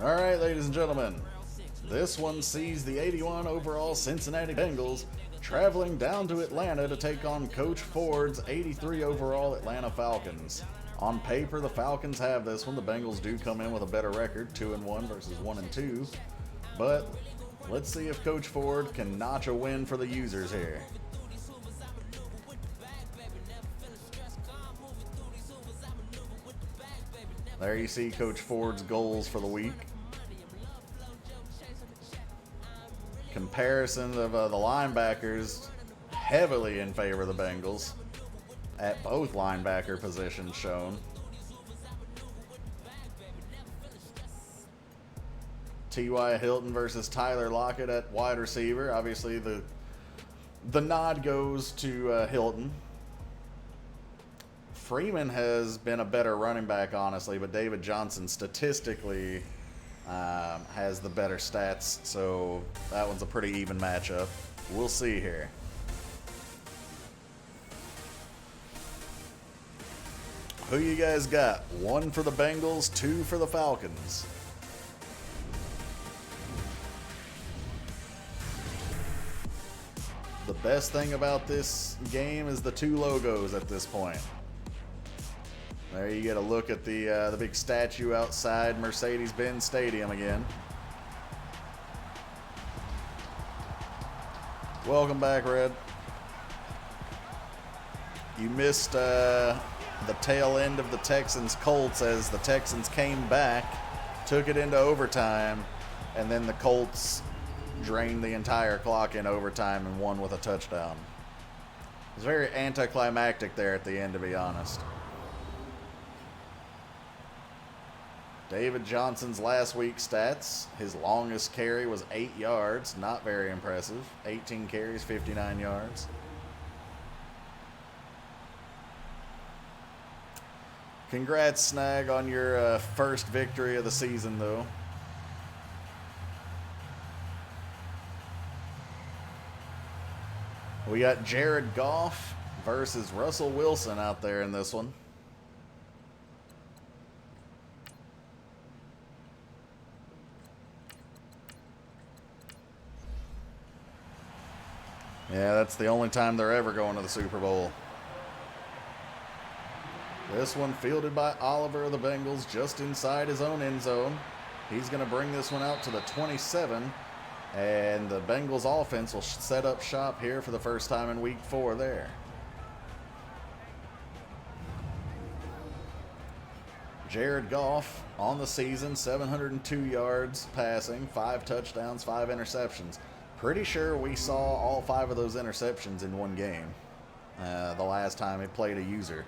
All right, ladies and gentlemen, this one sees the 81 overall Cincinnati Bengals traveling down to Atlanta to take on Coach Ford's 83 overall Atlanta Falcons. On paper, the Falcons have this one. The Bengals do come in with a better record, 2-1 versus 1-2. But let's see if Coach Ford can notch a win for the users here. There you see Coach Ford's goals for the week. Comparison of the linebackers heavily in favor of the Bengals at both linebacker positions shown. T.Y. Hilton versus Tyler Lockett at wide receiver. Obviously the nod goes to Hilton. Freeman has been a better running back, honestly, but David Johnson statistically has the better stats, so that one's a pretty even matchup. We'll see here. Who you guys got? 1 for the Bengals, 2 for the Falcons. The best thing about this game is the 2 logos at this point. There you get a look at the big statue outside Mercedes-Benz Stadium again. Welcome back, Red. You missed the tail end of the Texans-Colts as the Texans came back, took it into overtime, and then the Colts drained the entire clock in overtime and won with a touchdown. It was very anticlimactic there at the end, to be honest. David Johnson's last week's stats, his longest carry was 8 yards, not very impressive. 18 carries, 59 yards. Congrats, Snag, on your first victory of the season, though. We got Jared Goff versus Russell Wilson out there in this one. Yeah, that's the only time they're ever going to the Super Bowl. This one fielded by Oliver of the Bengals just inside his own end zone. He's going to bring this one out to the 27, and the Bengals offense will set up shop here for the first time in week 4 there. Jared Goff on the season, 702 yards passing, 5 touchdowns, 5 interceptions. Pretty sure we saw all 5 of those interceptions in one game the last time he played a user.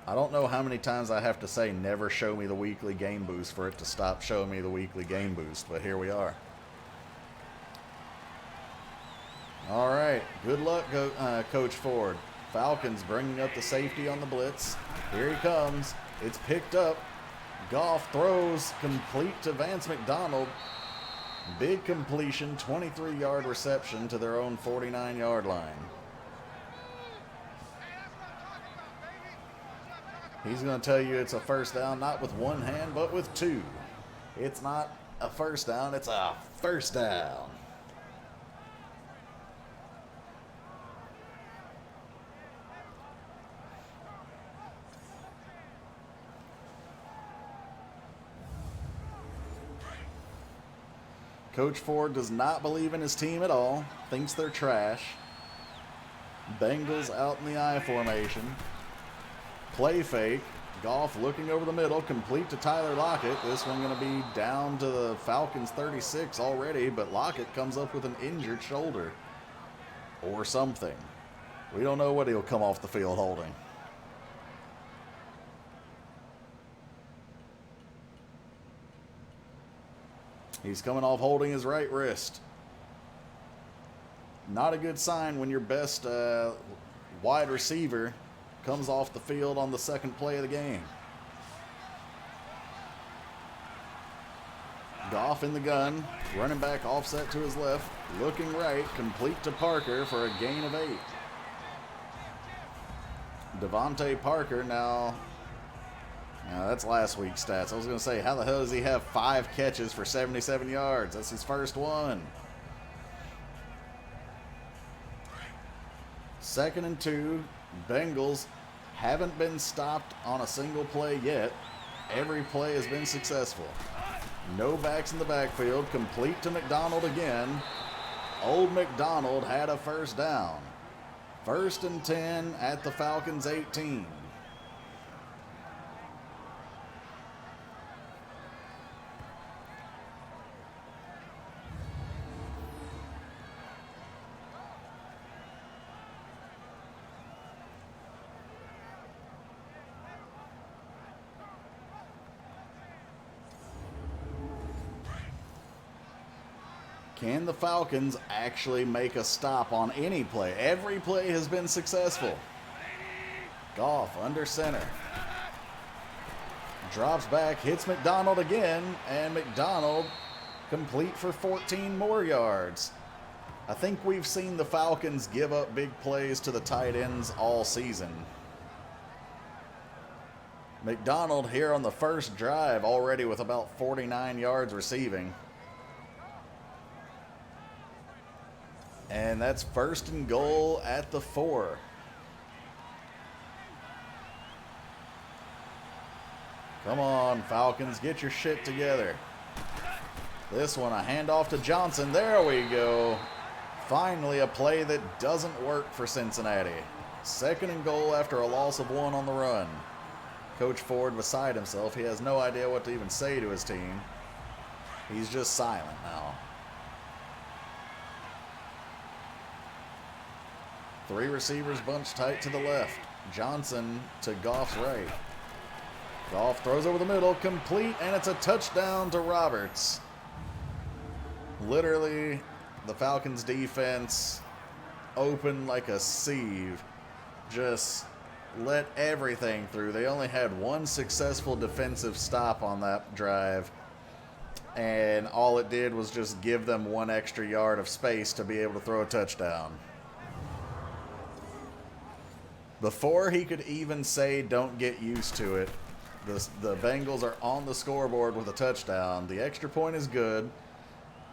I don't know how many times I have to say never show me the weekly game boost for it to stop showing me the weekly game boost, but here we are. All right, good luck, Coach Ford. Falcons bringing up the safety on the blitz. Here he comes. It's picked up. Goff throws complete to Vance McDonald. Big completion, 23-yard reception to their own 49-yard line. He's going to tell you it's a first down, not with one hand, but with 2. It's not a first down, it's a first down. Coach Ford does not believe in his team at all, thinks they're trash. Bengals out in the I formation. Play fake. Goff looking over the middle, complete to Tyler Lockett. This one going to be down to the Falcons 36 already, but Lockett comes up with an injured shoulder or something. We don't know what he'll come off the field holding. He's coming off holding his right wrist. Not a good sign when your best wide receiver comes off the field on the second play of the game. Goff in the gun, running back offset to his left, looking right, complete to Parker for a gain of 8. Devontae Parker now Now, that's last week's stats. I was going to say, how the hell does he have 5 catches for 77 yards? That's his first one. 2nd and 2. Bengals haven't been stopped on a single play yet. Every play has been successful. No backs in the backfield. Complete to McDonald again. Old McDonald had a first down. 1st and 10 at the Falcons 18. Can the Falcons actually make a stop on any play? Every play has been successful. Goff under center. Drops back, hits McDonald again, and McDonald complete for 14 more yards. I think we've seen the Falcons give up big plays to the tight ends all season. McDonald here on the first drive already with about 49 yards receiving. And that's 1st and goal at the 4. Come on, Falcons, get your shit together. This one, a handoff to Johnson. There we go. Finally, a play that doesn't work for Cincinnati. 2nd and goal after a loss of 1 on the run. Coach Ford beside himself. He has no idea what to even say to his team. He's just silent now. 3 receivers bunched tight to the left. Johnson to Goff's right. Goff throws over the middle, complete, and it's a touchdown to Roberts. Literally, the Falcons defense open like a sieve. Just let everything through. They only had 1 successful defensive stop on that drive, and all it did was just give them 1 extra yard of space to be able to throw a touchdown. Before he could even say, don't get used to it, the Bengals are on the scoreboard with a touchdown. The extra point is good.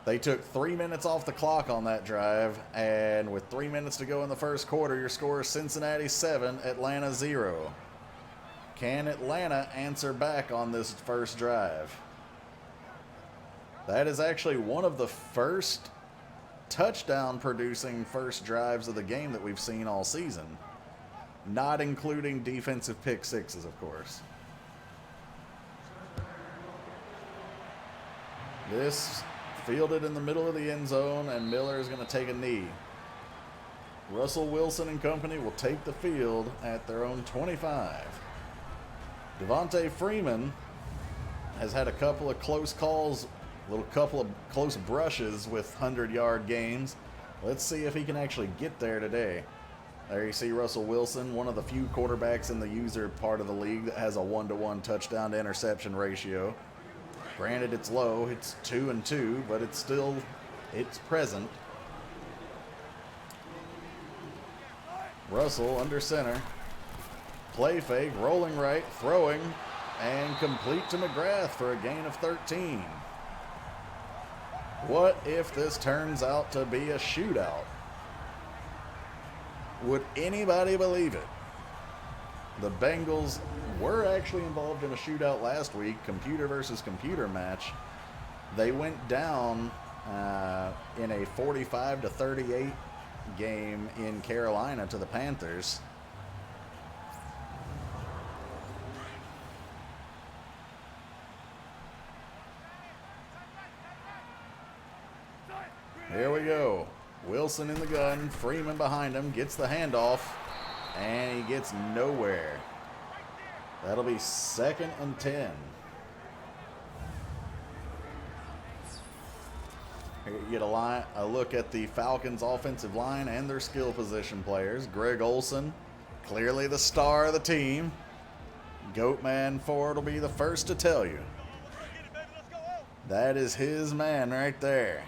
They took 3 minutes off the clock on that drive, and with 3 minutes to go in the first quarter, your score is Cincinnati 7, Atlanta 0. Can Atlanta answer back on this first drive? That is actually one of the first touchdown-producing first drives of the game that we've seen all season. Not including defensive pick sixes, of course. This fielded in the middle of the end zone, and Miller is going to take a knee. Russell Wilson and company will take the field at their own 25. Devontae Freeman has had a couple of close calls, couple of close brushes with 100-yard games. Let's see if he can actually get there today. There you see Russell Wilson, one of the few quarterbacks in the user part of the league that has a 1-to-1 touchdown to interception ratio. Granted, it's low, it's 2-2, but it's present. Russell under center. Play fake, rolling right, throwing, and complete to McGrath for a gain of 13. What if this turns out to be a shootout? Would anybody believe it? The Bengals were actually involved in a shootout last week, computer versus computer match. They went down in a 45-38 game in Carolina to the Panthers. Here we go. Wilson in the gun, Freeman behind him, gets the handoff, and he gets nowhere. That'll be 2nd and 10. Here you get a look at the Falcons' offensive line and their skill position players. Greg Olsen, clearly the star of the team. Goatman Ford will be the first to tell you. That is his man right there.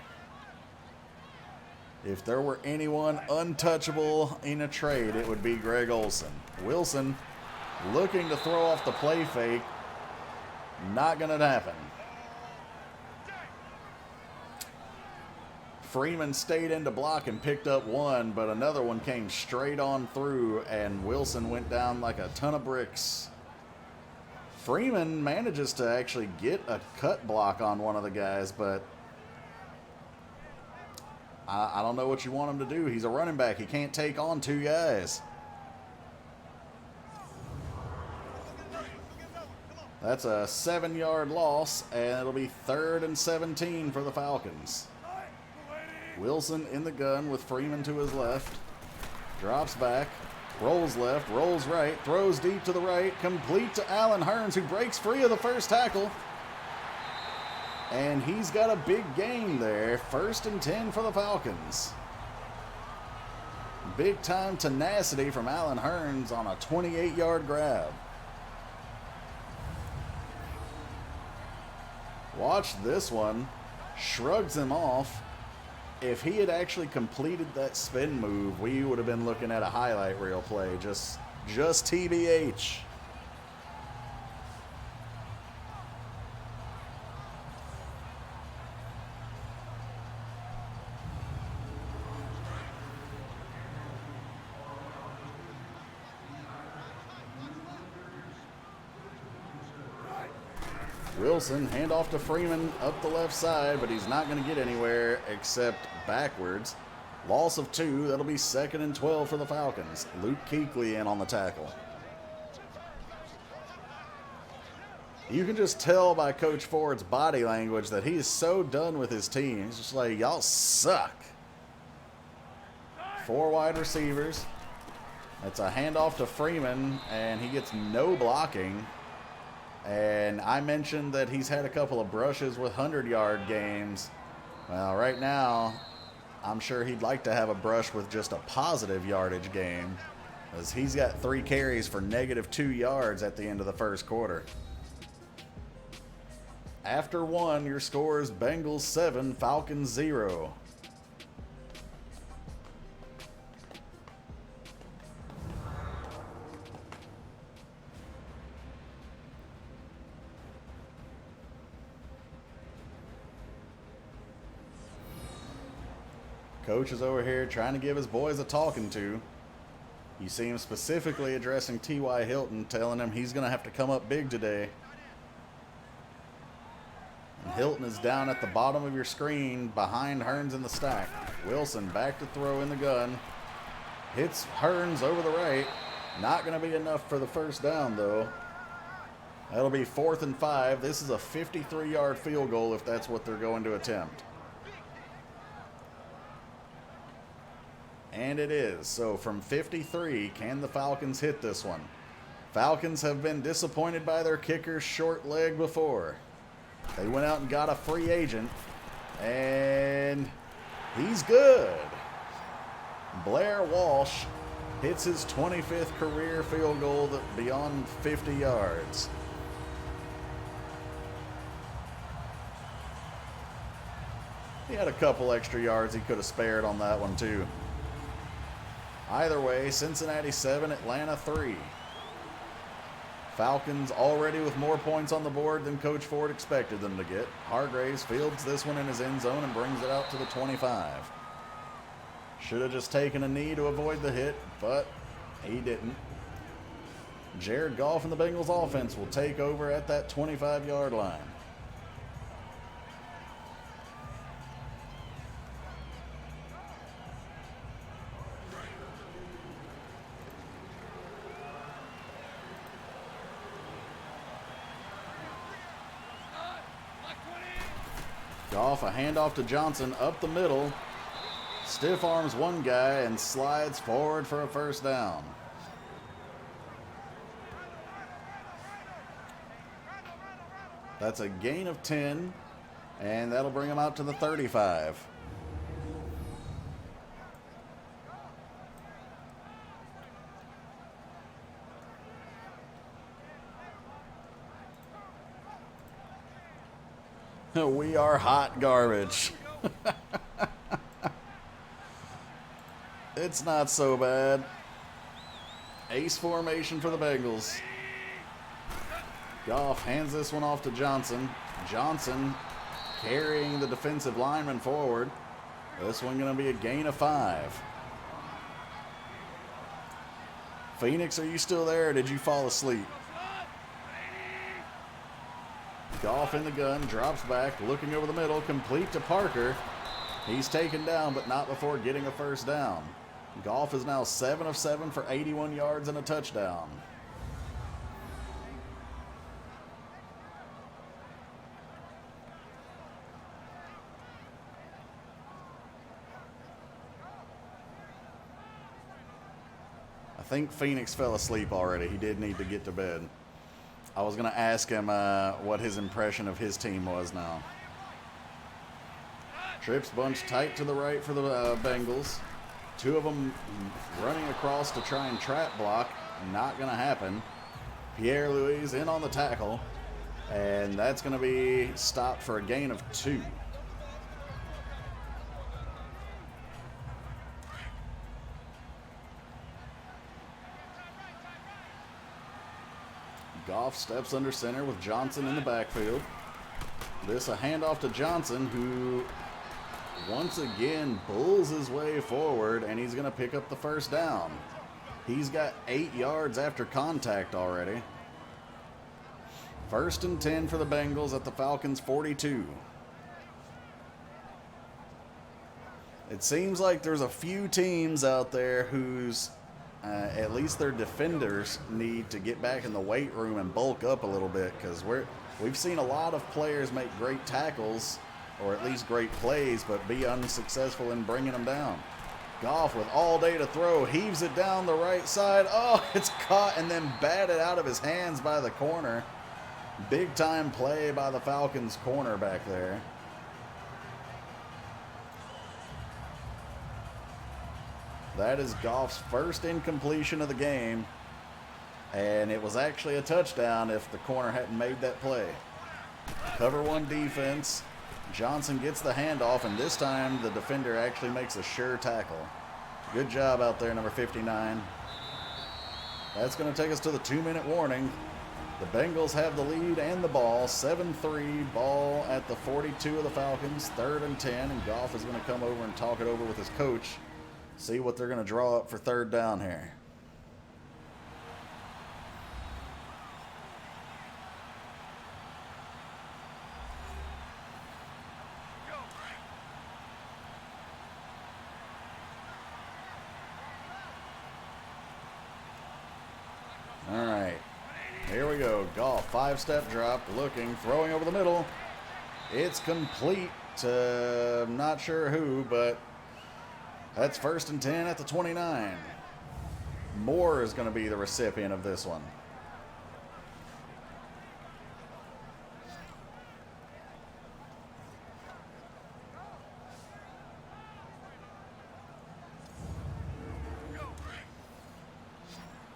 If there were anyone untouchable in a trade, it would be Greg Olsen. Wilson looking to throw off the play fake, Not going to happen. Freeman stayed in to block and picked up one, but another one came straight on through, and Wilson went down like a ton of bricks. Freeman manages to actually get a cut block on one of the guys, but I don't know what you want him to do. He's a running back. He can't take on two guys. That's a 7-yard loss, and it'll be 3rd and 17 for the Falcons. Wilson in the gun with Freeman to his left. Drops back. Rolls left. Rolls right. Throws deep to the right. Complete to Allen Hurns, who breaks free of the first tackle. And he's got a big gain there. 1st and 10 for the Falcons. Big time tenacity from Allen Hurns on a 28-yard grab. Watch this one. Shrugs him off. If he had actually completed that spin move, we would have been looking at a highlight reel play. Just TBH. Wilson, handoff to Freeman up the left side, but he's not going to get anywhere except backwards. Loss of 2. That'll be 2nd and 12 for the Falcons. Luke Kuechly in on the tackle. You can just tell by Coach Ford's body language that he is so done with his team. He's just like, y'all suck. 4 wide receivers. That's a handoff to Freeman, and he gets no blocking. And I mentioned that he's had a couple of brushes with 100-yard games. Well, right now, I'm sure he'd like to have a brush with just a positive yardage game, as he's got 3 carries for -2 yards at the end of the first quarter. After 1, your score is Bengals 7, Falcons 0. Coach is over here trying to give his boys a talking to. You see him specifically addressing T.Y. Hilton, telling him he's going to have to come up big today. And Hilton is down at the bottom of your screen behind Hurns in the stack. Wilson back to throw in the gun. Hits Hurns over the right. Not going to be enough for the first down, though. That'll be 4th and 5. This is a 53-yard field goal if that's what they're going to attempt. And it is. So from 53, can the Falcons hit this one? Falcons have been disappointed by their kicker's short leg before. They went out and got a free agent, and he's good. Blair Walsh hits his 25th career field goal beyond 50 yards. He had a couple extra yards he could have spared on that one too. Either way, Cincinnati 7, Atlanta 3. Falcons already with more points on the board than Coach Ford expected them to get. Hargraves fields this one in his end zone and brings it out to the 25. Should have just taken a knee to avoid the hit, but he didn't. Jared Goff and the Bengals offense will take over at that 25-yard line. Goff, a handoff to Johnson up the middle. Stiff arms one guy and slides forward for a first down. That's a gain of 10, and that'll bring him out to the 35. We are hot garbage. It's not so bad. Ace formation for the Bengals. Goff hands this one off to Johnson. Johnson carrying the defensive lineman forward. This one going to be a gain of 5. Phoenix, are you still there or did you fall asleep? Goff in the gun, drops back, looking over the middle, complete to Parker. He's taken down, but not before getting a first down. Goff is now 7 of 7 for 81 yards and a touchdown. I think Phoenix fell asleep already. He did need to get to bed. I was going to ask him what his impression of his team was now. Trips bunched tight to the right for the Bengals. 2 of them running across to try and trap block. Not going to happen. Pierre-Louis in on the tackle. And that's going to be stopped for a gain of 2. Goff steps under center with Johnson in the backfield. This a handoff to Johnson, who once again bulls his way forward, and he's going to pick up the first down. He's got 8 yards after contact already. 1st and 10 for the Bengals at the Falcons' 42. It seems like there's a few teams out there whose at least their defenders need to get back in the weight room and bulk up a little bit, because we've seen a lot of players make great tackles, or at least great plays, but be unsuccessful in bringing them down. Goff with all day to throw, heaves it down the right side. Oh, it's caught and then batted out of his hands by the corner. Big time play by the Falcons corner back there. That is Goff's first incompletion of the game, and it was actually a touchdown if the corner hadn't made that play. Cover 1 defense. Johnson gets the handoff, and this time the defender actually makes a sure tackle. Good job out there, number 59. That's going to take us to the 2-minute warning. The Bengals have the lead and the ball. 7-3, ball at the 42 of the Falcons. 3rd and 10, and Goff is going to come over and talk it over with his coach. See what they're going to draw up for 3rd down here. All right, here we go. Goff, 5-step drop, looking, throwing over the middle. It's complete to I'm not sure who, but that's 1st and 10 at the 29. Moore is going to be the recipient of this one.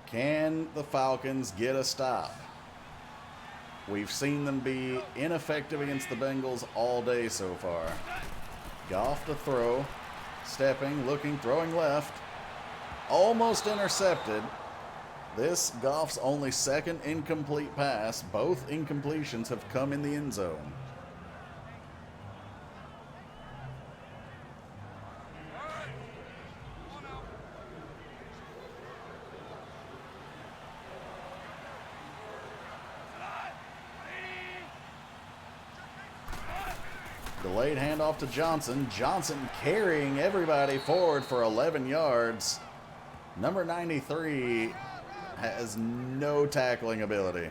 Can the Falcons get a stop? We've seen them be ineffective against the Bengals all day so far. Goff to throw. Stepping, looking, throwing left. Almost intercepted. This Goff's only 2nd incomplete pass. Both incompletions have come in the end zone. Delayed handoff to Johnson. Johnson carrying everybody forward for 11 yards. Number 93 has no tackling ability.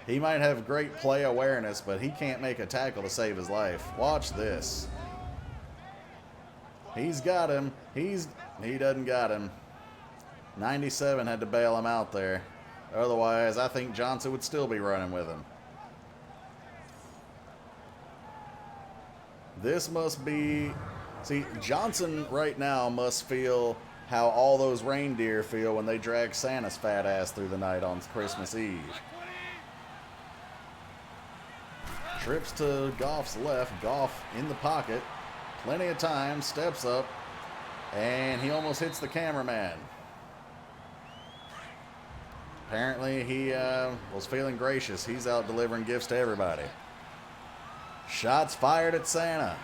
He might have great play awareness, but he can't make a tackle to save his life. Watch this. He's got him. He doesn't got him. 97 had to bail him out there. Otherwise, I think Johnson would still be running with him. This must be, see, Johnson right now must feel how all those reindeer feel when they drag Santa's fat ass through the night on Christmas Eve. Trips to Goff's left. Goff in the pocket. Plenty of time. Steps up. And he almost hits the cameraman. Apparently he was feeling gracious. He's out delivering gifts to everybody. Shots fired at Santa.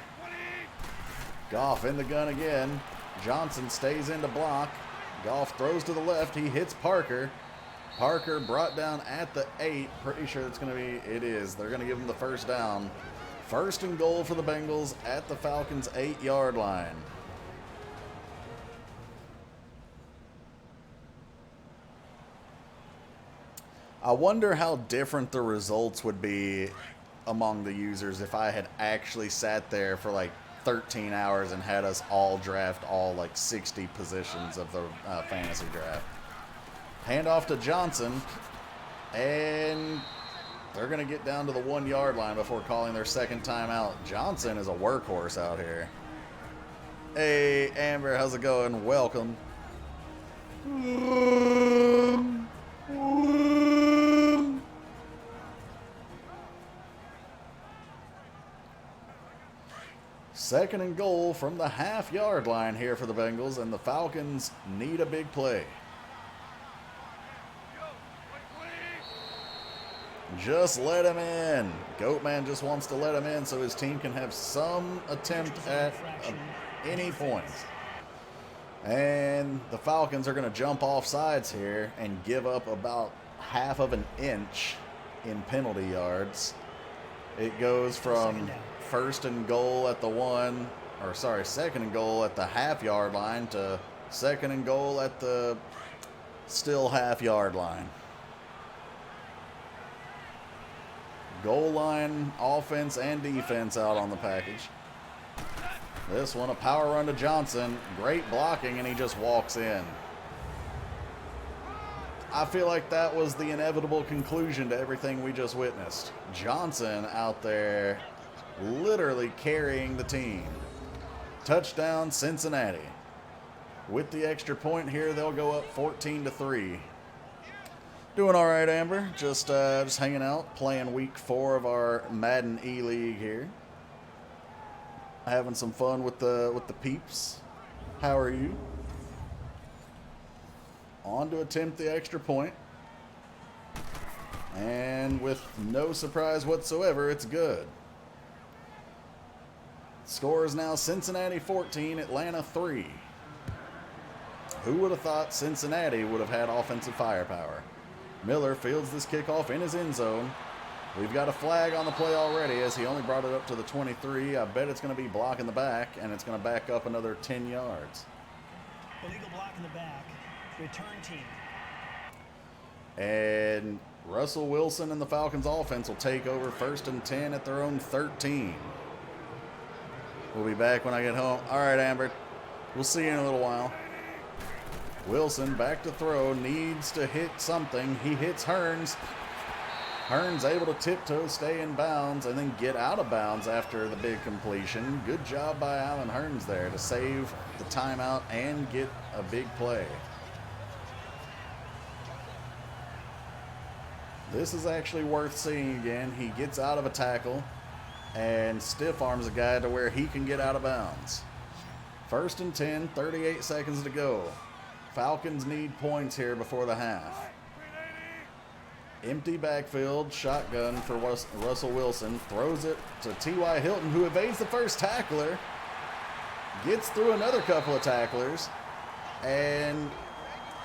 Goff in the gun again. Johnson stays in to block. Goff throws to the left. He hits Parker. Parker brought down at the 8. Pretty sure it's going to be, it is. They're going to give him the first down. First and goal for the Bengals at the Falcons' 8-yard line. I wonder how different the results would be among the users if I had actually sat there for like 13 hours and had us all draft all like 60 positions of the fantasy draft. Handoff to Johnson, and they're going to get down to the 1-yard line before calling their second timeout. Johnson is a workhorse out here. Hey, Amber, how's it going? Welcome. Second and goal from the half-yard line here for the Bengals, and the Falcons need a big play. Just let him in. Goatman just wants to let him in so his team can have some attempt at any points. And the Falcons are going to jump off sides here and give up about half of an inch in penalty yards. It goes from second and goal at the half-yard line to second and goal at the still half-yard line. Goal line offense and defense out on the package. This one, a power run to Johnson. Great blocking, and he just walks in. I feel like that was the inevitable conclusion to everything we just witnessed. Johnson out there literally carrying the team. Touchdown, Cincinnati. With the extra point here, they'll go up 14-3. Doing all right, Amber. Just hanging out, playing week 4 of our Madden E-League here. Having some fun with the peeps. How are you? On to attempt the extra point. And with no surprise whatsoever, it's good. Score is now Cincinnati 14, Atlanta 3. Who would have thought Cincinnati would have had offensive firepower? Miller fields this kickoff in his end zone. We've got a flag on the play already as he only brought it up to the 23. I bet it's going to be blocking the back, and it's going to back up another 10 yards. Illegal block in the back. Return team. And Russell Wilson and the Falcons offense will take over 1st and 10 at their own 13. We'll be back when I get home. All right, Amber. We'll see you in a little while. Wilson back to throw. Needs to hit something. He hits Hearns. Hearns able to tiptoe, stay in bounds, and then get out of bounds after the big completion. Good job by Allen Hearns there to save the timeout and get a big play. This is actually worth seeing again. He gets out of a tackle and stiff arms a guy to where he can get out of bounds. 1st and 10, 38 seconds to go. Falcons need points here before the half. Empty backfield, shotgun for Russell Wilson. Throws it to T.Y. Hilton, who evades the first tackler. Gets through another couple of tacklers. And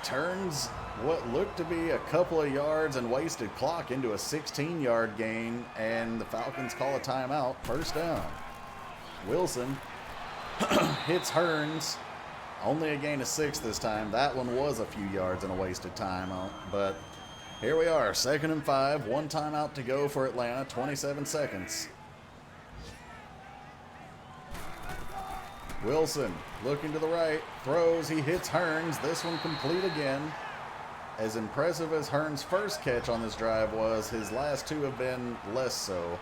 turns what looked to be a couple of yards and wasted clock into a 16-yard gain. And the Falcons call a timeout. First down. Wilson hits Hearns. Only a gain of 6 this time. That one was a few yards and a wasted timeout. But here we are, 2nd and 5. 1 timeout to go for Atlanta, 27 seconds. Wilson looking to the right, throws, he hits Hearns. This one complete again. As impressive as Hearns' first catch on this drive was, his last 2 have been less so.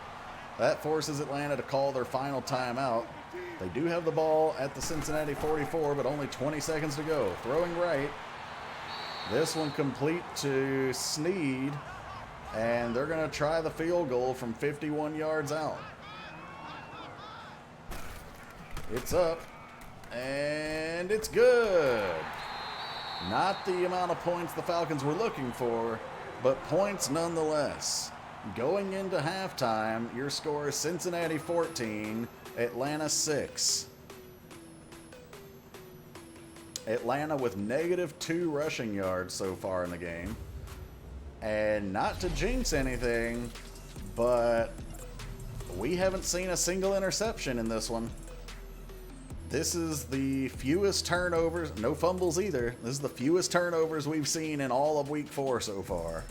That forces Atlanta to call their final timeout. They do have the ball at the Cincinnati 44, but only 20 seconds to go. Throwing right. This one complete to Snead, and they're going to try the field goal from 51 yards out. It's up, and it's good. Not the amount of points the Falcons were looking for, but points nonetheless. Going into halftime, your score is Cincinnati 14, Atlanta 6. Atlanta with -2 rushing yards so far in the game. And not to jinx anything, but we haven't seen a single interception in this one. This is the fewest turnovers, no fumbles either. This is the fewest turnovers we've seen in all of week 4 so far.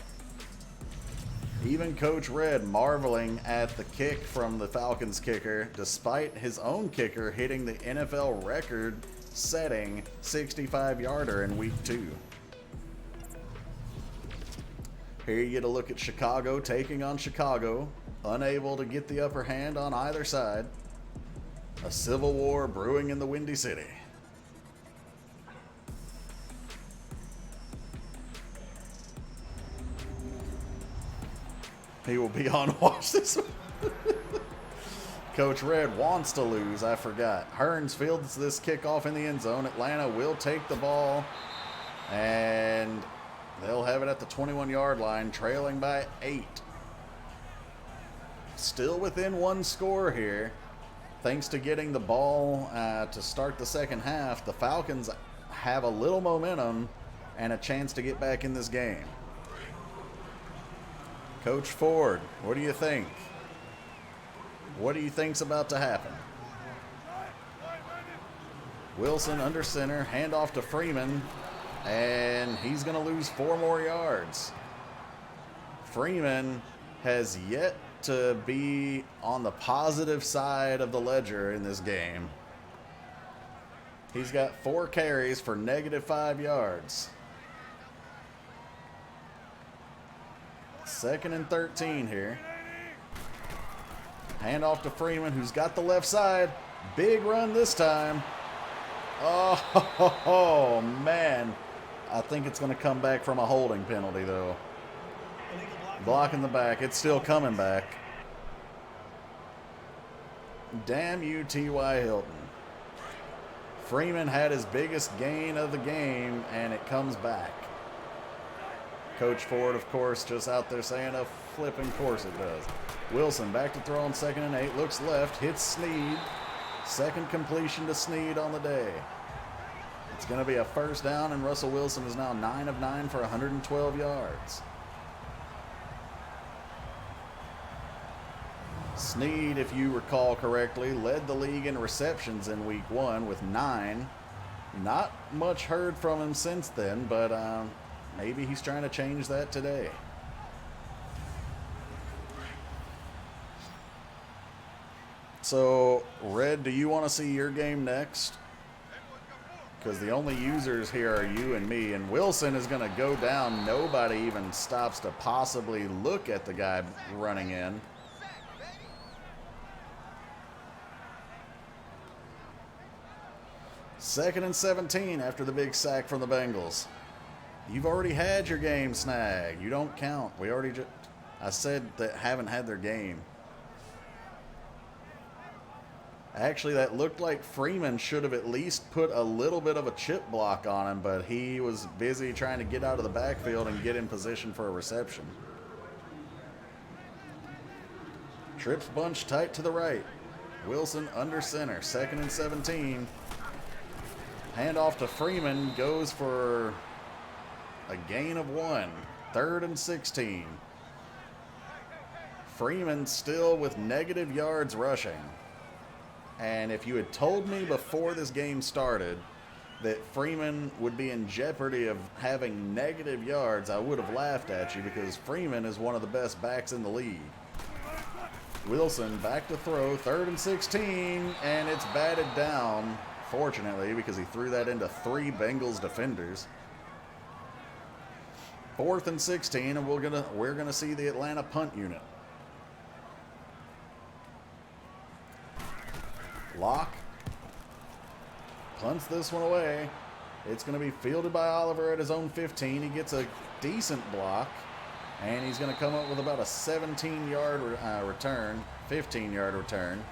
Even Coach Red marveling at the kick from the Falcons kicker, despite his own kicker hitting the NFL record-setting 65-yarder in week 2. Here you get a look at Chicago taking on Chicago, unable to get the upper hand on either side. A civil war brewing in the Windy City. He will be on watch this one. Coach Red wants to lose, I forgot. Hearns fields this kickoff in the end zone. Atlanta will take the ball, and they'll have it at the 21-yard line, trailing by 8. Still within 1 score here. Thanks to getting the ball to start the second half, the Falcons have a little momentum and a chance to get back in this game. Coach Ford, what do you think? What do you think's about to happen? Wilson under center, handoff to Freeman, and he's going to lose 4 more yards. Freeman has yet to be on the positive side of the ledger in this game. He's got 4 carries for -5 yards. 2nd and 13 here. Handoff to Freeman, who's got the left side. Big run this time. Oh, man. I think it's going to come back from a holding penalty, though. Blocking the back. It's still coming back. Damn you, T.Y. Hilton. Freeman had his biggest gain of the game, and it comes back. Coach Ford, of course, just out there saying a flipping course it does. Wilson back to throw on 2nd and 8. Looks left. Hits Snead. 2nd completion to Snead on the day. It's going to be a first down, and Russell Wilson is now 9 of 9 for 112 yards. Snead, if you recall correctly, led the league in receptions in week 1 with 9. Not much heard from him since then, but maybe he's trying to change that today. So, Red, do you want to see your game next? Because the only users here are you and me, and Wilson is going to go down. Nobody even stops to possibly look at the guy running in. Second and 17 after the big sack from the Bengals. You've already had your game snag. You don't count. I said that haven't had their game. Actually, that looked like Freeman should have at least put a little bit of a chip block on him, but he was busy trying to get out of the backfield and get in position for a reception. Trips bunch tight to the right. Wilson under center. 2nd and 17. Handoff to Freeman, goes for a gain of 1. 3rd and 16. Freeman still with negative yards rushing. And if you had told me before this game started that Freeman would be in jeopardy of having negative yards, I would have laughed at you, because Freeman is one of the best backs in the league. Wilson back to throw, 3rd and 16, and it's batted down, fortunately, because he threw that into 3 Bengals defenders. 4th and 16, and we're gonna see the Atlanta punt unit. Lock punts this one away. It's going to be fielded by Oliver at his own 15. He gets a decent block, and he's going to come up with about a 17-yard return, 15-yard return.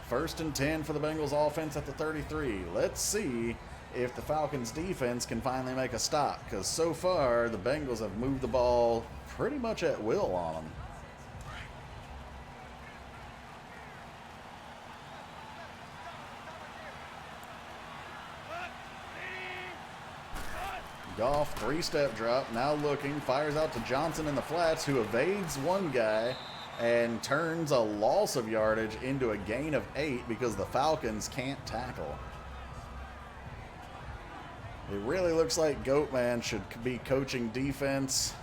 1st and 10 for the Bengals offense at the 33. Let's see if the Falcons defense can finally make a stop, because so far the Bengals have moved the ball pretty much at will on them. Goff, three-step drop, now looking, fires out to Johnson in the flats, who evades one guy and turns a loss of yardage into a gain of 8 because the Falcons can't tackle. It really looks like Goatman should be coaching defense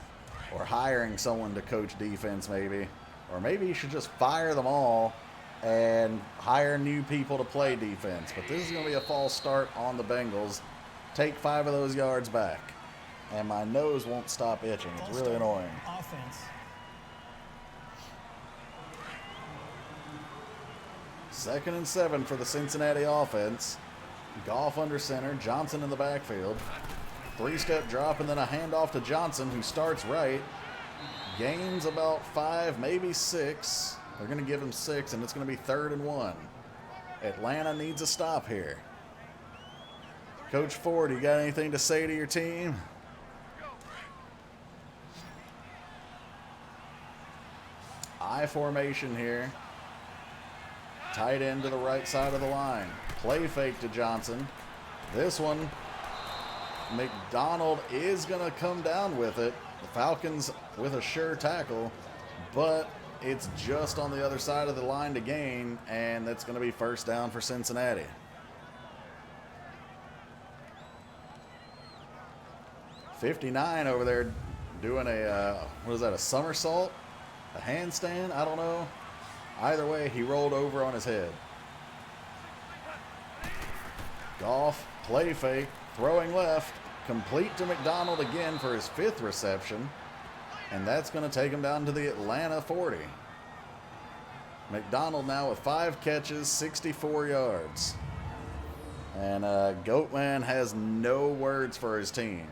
or hiring someone to coach defense maybe. Or maybe he should just fire them all and hire new people to play defense. But this is going to be a false start on the Bengals. Take 5 of those yards back. And my nose won't stop itching. It's really annoying. Offense. Second and 7 for the Cincinnati offense. Goff under center, Johnson in the backfield. Three-step drop and then a handoff to Johnson, who starts right. Gains about 5, maybe 6. They're going to give him 6, and it's going to be 3rd and 1. Atlanta needs a stop here. Coach Ford, you got anything to say to your team? I formation here. Tight end to the right side of the line. Play fake to Johnson. This one, McDonald is going to come down with it. The Falcons with a sure tackle, but it's just on the other side of the line to gain, and that's going to be first down for Cincinnati. .59 over there doing a, what is that, a somersault? A handstand? I don't know. Either way, he rolled over on his head. Goff, play fake, throwing left, complete to McDonald again for his 5th reception, and that's going to take him down to the Atlanta 40. McDonald now with 5 catches, 64 yards. And Goatman has no words for his team.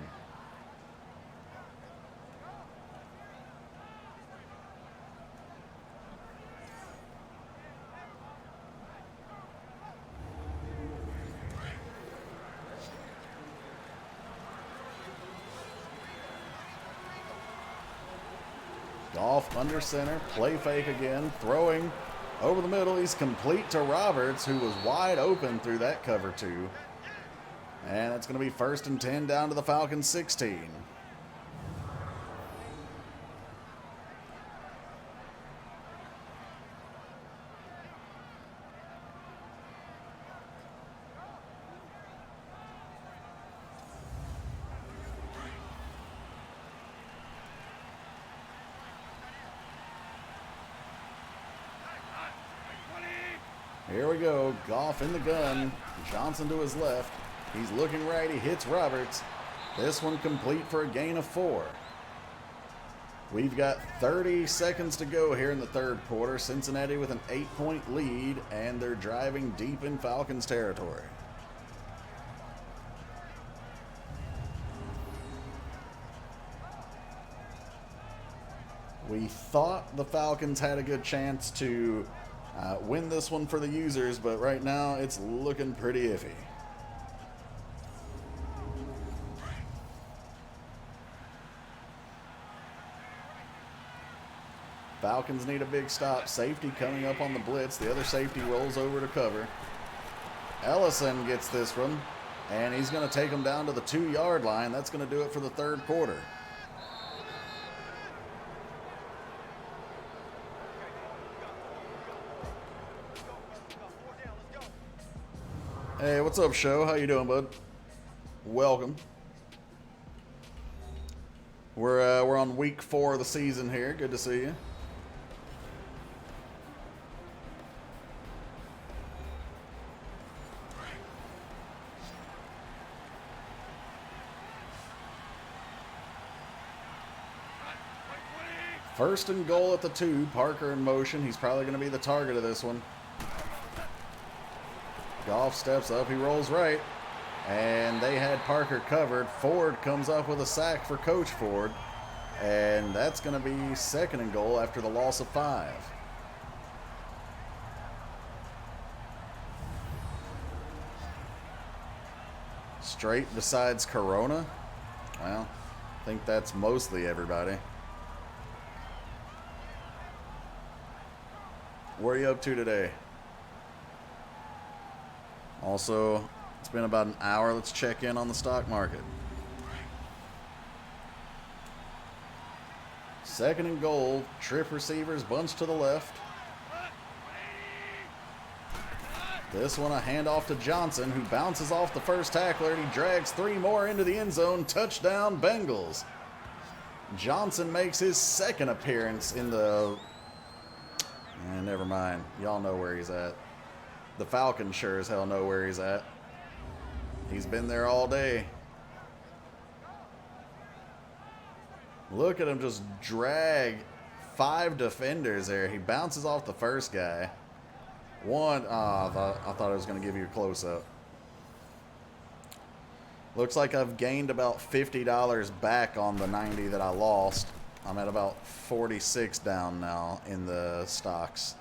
Goff under center, play fake again, throwing over the middle. He's complete to Roberts, who was wide open through that cover 2. And it's going to be 1st and 10 down to the Falcons 16. Here we go. Goff in the gun. Johnson to his left. He's looking right. He hits Roberts. This one complete for a gain of 4. We've got 30 seconds to go here in the 3rd quarter. Cincinnati with an 8-point lead, and they're driving deep in Falcons territory. We thought the Falcons had a good chance to win this one for the users, but right now it's looking pretty iffy. Falcons need a big stop. Safety coming up on the blitz. The other safety rolls over to cover. Ellison gets this one, and he's going to take him down to the 2-yard line. That's going to do it for the 3rd quarter. Hey, what's up, show? How you doing, bud? Welcome. We're on week 4 of the season here. Good to see you. First and goal at the 2. Parker in motion. He's probably going to be the target of this one. Goff steps up, he rolls right, and they had Parker covered. Ford comes up with a sack for Coach Ford, and that's going to be 2nd and goal after the loss of 5. Straight besides Corona? Well, I think that's mostly everybody. What are you up to today? Also, it's been about an hour. Let's check in on the stock market. Second and goal. Trip receivers, bunch to the left. This one a handoff to Johnson, who bounces off the first tackler, and he drags 3 more into the end zone. Touchdown, Bengals. Johnson makes his second appearance in the... never mind. Y'all know where he's at. The Falcons sure as hell know where he's at. He's been there all day. Look at him just drag 5 defenders there. He bounces off the first guy. I thought I was going to give you a close-up. Looks like I've gained about $50 back on the 90 that I lost. I'm at about 46 down now in the stocks.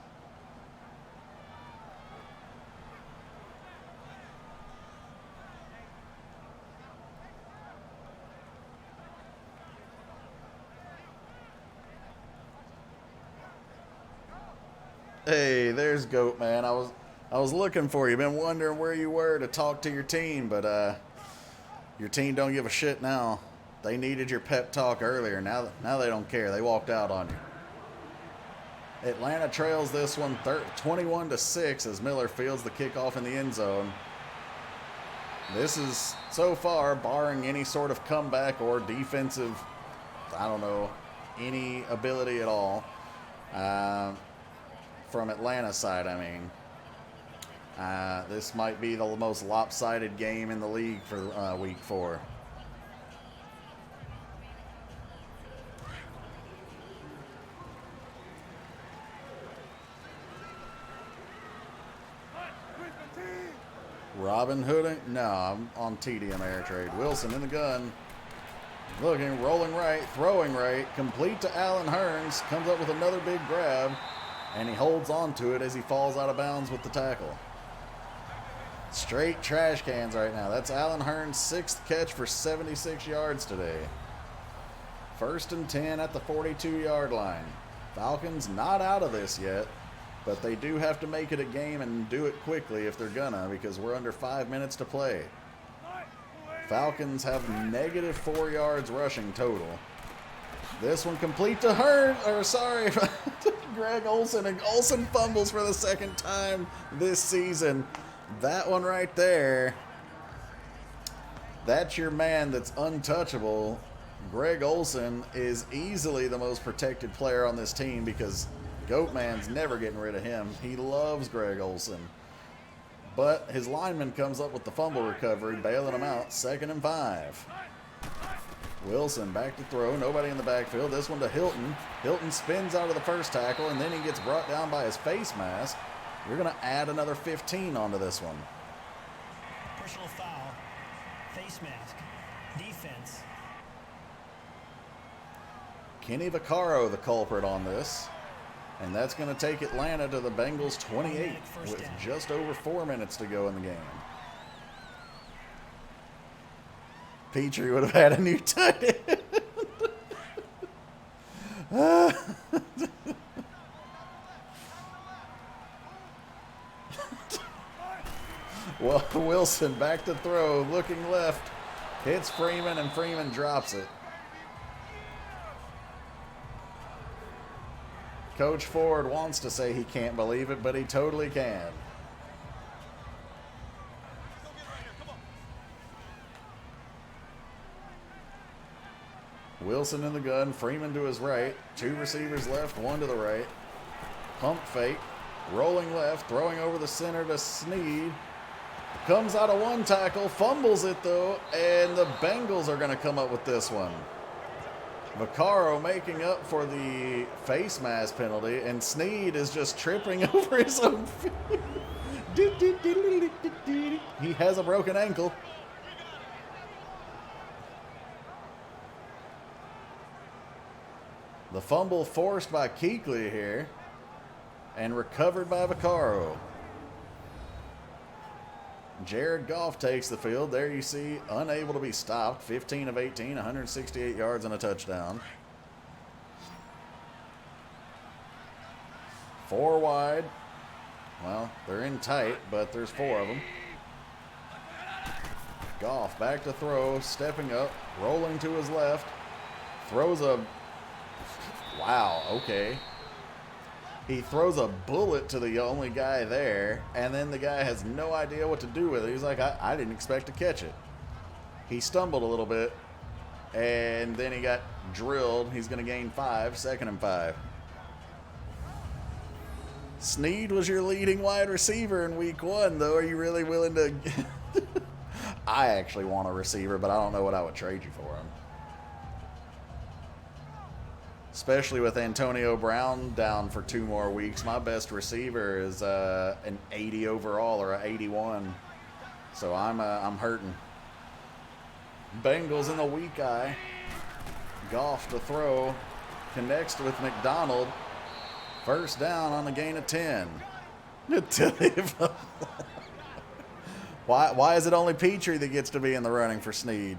Hey, there's Goat Man. I was looking for you. Been wondering where you were to talk to your team, but your team don't give a shit now. They needed your pep talk earlier. Now they don't care. They walked out on you. Atlanta trails this one 21-6 as Miller fields the kickoff in the end zone. This is so far, barring any sort of comeback or defensive, any ability at all. From Atlanta's side, I mean. This might be the most lopsided game in the league for week 4. Robin Hood? No, I'm on TD Ameritrade. Wilson in the gun. Looking, rolling right, throwing right, complete to Allen Hurns. Comes up with another big grab. And he holds on to it as he falls out of bounds with the tackle. Straight trash cans right now. That's Allen Hurns' 6th catch for 76 yards today. 1st and 10 at the 42-yard line. Falcons not out of this yet, but they do have to make it a game and do it quickly if they're gonna, because we're under 5 minutes to play. Falcons have -4 yards rushing total. This one complete to Greg Olsen, and Olsen fumbles for the 2nd time this season. That one right there, that's your man that's untouchable. Greg Olsen is easily the most protected player on this team because Goatman's never getting rid of him. He loves Greg Olsen. But his lineman comes up with the fumble recovery, bailing him out. 2nd and 5. Wilson back to throw. Nobody in the backfield. This one to Hilton. Hilton spins out of the first tackle, and then he gets brought down by his face mask. You're going to add another 15 onto this one. Personal foul. Face mask. Defense. Kenny Vaccaro, the culprit on this. And that's going to take Atlanta to the Bengals 28 with just over 4 minutes to go in the game. Petrie would have had a new tight end. Well, Wilson back to throw, looking left, hits Freeman, and Freeman drops it. Coach Ford wants to say he can't believe it, but he totally can. Wilson in the gun, Freeman to his right, 2 receivers left, 1 to the right. Pump fake, rolling left, throwing over the center to Snead. Comes out of 1 tackle, fumbles it though, and the Bengals are going to come up with this one. Vaccaro making up for the face mask penalty, and Snead is just tripping over his own feet. He has a broken ankle. The fumble forced by Kuechly here and recovered by Vaccaro. Jared Goff takes the field. There you see, unable to be stopped. 15 of 18, 168 yards and a touchdown. 4 wide. Well, they're in tight, but there's 4 of them. Goff back to throw, stepping up, rolling to his left. Throws a... Wow, okay. He throws a bullet to the only guy there, and then the guy has no idea what to do with it. He's like, I didn't expect to catch it. He stumbled a little bit, and then he got drilled. He's going to gain 5, 2nd and 5. Snead was your leading wide receiver in week 1, though. Are you really willing to... I actually want a receiver, but I don't know what I would trade you for him. Especially with Antonio Brown down for 2 more weeks. My best receiver is an 80 overall or an 81. So I'm hurting. Bengals in the weak eye. Goff to throw. Connects with McDonald. First down on the gain of 10. Why is it only Petrie that gets to be in the running for Snead?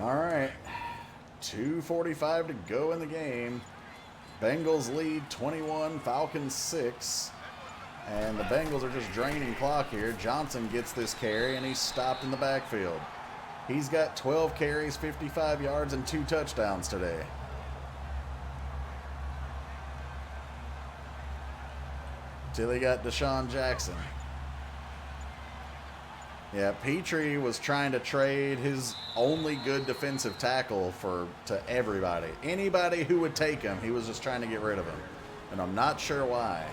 All right, 2:45 to go in the game. Bengals lead 21, Falcons 6. And the Bengals are just draining clock here. Johnson gets this carry, and he's stopped in the backfield. He's got 12 carries, 55 yards, and 2 touchdowns today. Till he got Deshaun Jackson. Yeah, Petrie was trying to trade his only good defensive tackle to everybody. Anybody who would take him, he was just trying to get rid of him. And I'm not sure why.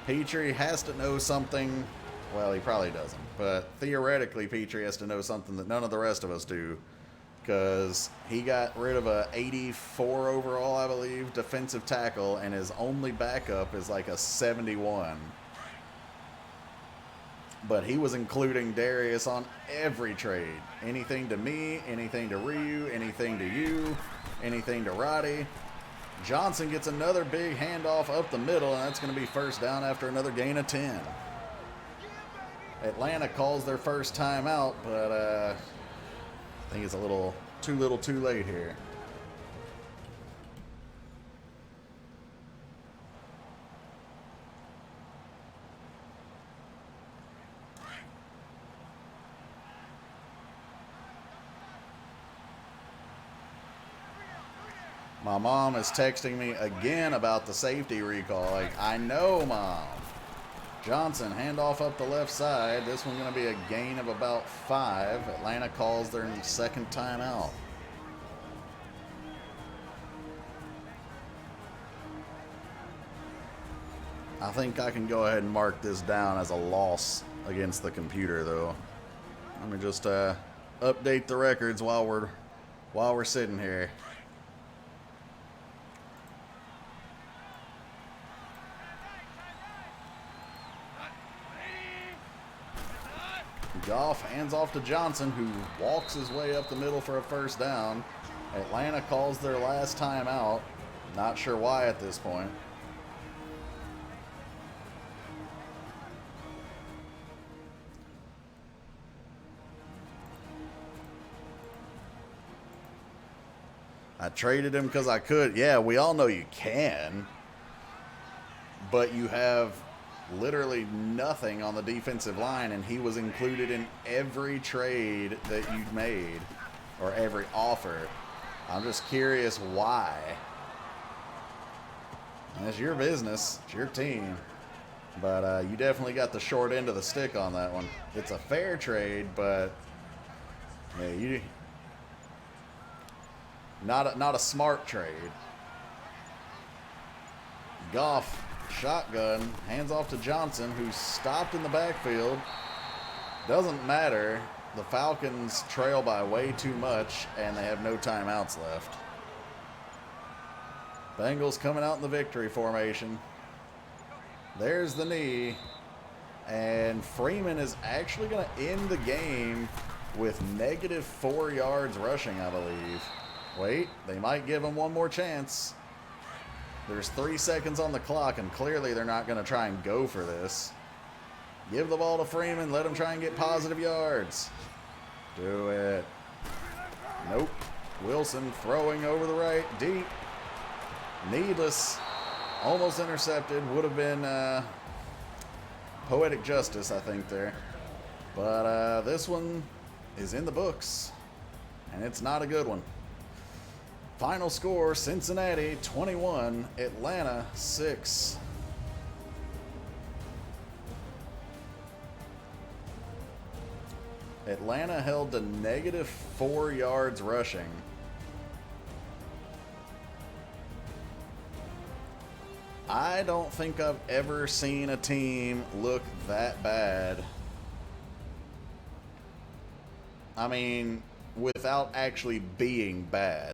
Petrie has to know something. Well, he probably doesn't. But theoretically, Petrie has to know something that none of the rest of us do. Because he got rid of a 84 overall, I believe, defensive tackle. And his only backup is like a 71. But he was including Darius on every trade. Anything to me, anything to Ryu, anything to you, anything to Roddy. Johnson gets another big handoff up the middle, and that's going to be first down after another gain of 10. Atlanta calls their first timeout, but I think it's a little too late here. My mom is texting me again about the safety recall. Like, I know, Mom. Johnson, handoff up the left side. This one's going to be a gain of about 5. Atlanta calls their 2nd timeout. I think I can go ahead and mark this down as a loss against the computer, though. Let me just update the records while we're sitting here. Goff hands off to Johnson, who walks his way up the middle for a first down. Atlanta calls their last timeout. Not sure why at this point. I traded him because I could. Yeah, we all know you can. But you have literally nothing on the defensive line, and he was included in every trade that you've made or every offer. I'm just curious why. It's your business. It's your team. But you definitely got the short end of the stick on that one. It's a fair trade, but yeah, not a smart trade. Goff, shotgun, hands off to Johnson, who's stopped in the backfield. Doesn't matter. The Falcons trail by way too much, and they have no timeouts left. Bengals coming out in the victory formation. There's the knee. And Freeman is actually going to end the game with -4 yards rushing, I believe. Wait, they might give him one more chance. There's 3 seconds on the clock, and clearly they're not going to try and go for this. Give the ball to Freeman. Let him try and get positive yards. Do it. Nope. Wilson throwing over the right, deep. Needless. Almost intercepted. Would have been poetic justice, I think, there. But this one is in the books, and it's not a good one. Final score, Cincinnati 21, Atlanta 6. Atlanta held to -4 yards rushing. I don't think I've ever seen a team look that bad. I mean, without actually being bad.